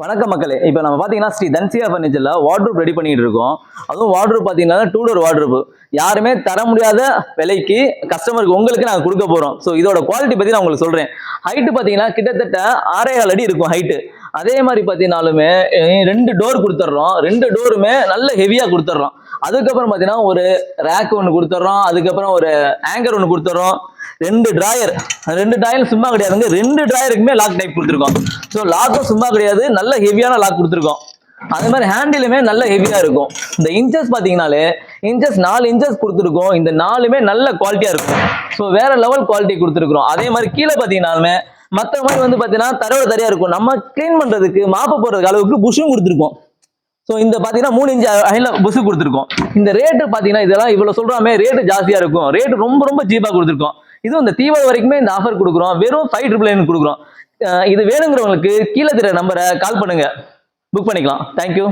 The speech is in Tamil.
வணக்கம் மக்களே. இப்போ நம்ம பார்த்தீங்கன்னா ஸ்ரீ தன்சிகா ஃபர்னிச்சர்ல வார்ட்ரூப் ரெடி பண்ணிட்டு இருக்கோம். அதுவும் வார்ட்ரூப் பார்த்தீங்கன்னா 2 டோர் வார்ட்ரூப் யாருமே தர முடியாத விலைக்கு கஸ்டமருக்கு உங்களுக்கு நாங்கள் கொடுக்க போறோம். ஸோ இதோட குவாலிட்டி பத்தி நான் உங்களுக்கு சொல்றேன். ஹைட் பார்த்தீங்கன்னா கிட்டத்தட்ட 6.5 அடி இருக்கும் ஹைட்டு. அதே மாதிரி பார்த்தீங்கன்னாலுமே 2 டோர் கொடுத்துட்றோம். 2 டோருமே நல்ல ஹெவியா கொடுத்துட்றோம். அதுக்கப்புறம் பார்த்தீங்கன்னா ஒரு ரேக் ஒன்று கொடுத்துட்றோம். அதுக்கப்புறம் ஒரு ஆங்கர் ஒன்று கொடுத்துட்றோம். 2 டிராயர் சும்மா கிடையாதுங்க. 2 டிராயருக்குமே லாக் டைப் கொடுத்துருக்கோம். ஸோ லாக்கும் சும்மா கிடையாது, நல்ல ஹெவியான லாக் கொடுத்துருக்கோம். அதே மாதிரி ஹேண்டிலுமே நல்ல ஹெவியா இருக்கும். இந்த இன்ச்சஸ் பாத்தீங்கன்னாலே 4 இன்ச்சஸ் கொடுத்துருக்கோம். இந்த 4மே நல்ல குவாலிட்டியா இருக்கும். ஸோ வேற லெவல் குவாலிட்டி கொடுத்துருக்கோம். அதே மாதிரி கீழே பாத்தீங்கன்னாலுமே மற்ற மாதிரி வந்து பாத்தீங்கன்னா தரையோட தரையா இருக்கும். நம்ம கிளீன் பண்றதுக்கு மாப்ப போடுறதுக்கு அளவுக்கு புஷும் கொடுத்துருக்கோம். ஸோ இந்த பார்த்தீங்கன்னா 3 இன்ச் ஹைட்ல புஷு கொடுத்துருக்கோம். இந்த ரேட்டு பார்த்தீங்கன்னா இதெல்லாம் இவ்வளோ சொல்றாமே ரேட்டு ஜாஸ்தியா இருக்கும். ரேட்டு ரொம்ப சீப்பாக கொடுத்துருக்கோம். இதுவும் இந்த தீபாவளி வரைக்குமே இந்த ஆஃபர் கொடுக்குறோம். வெறும் 5,999 கொடுக்குறோம். இது வேணுங்கிறவங்களுக்கு கீழே தெரிய நம்பரை கால் பண்ணுங்க, புக் பண்ணிக்கலாம். தேங்க்யூ.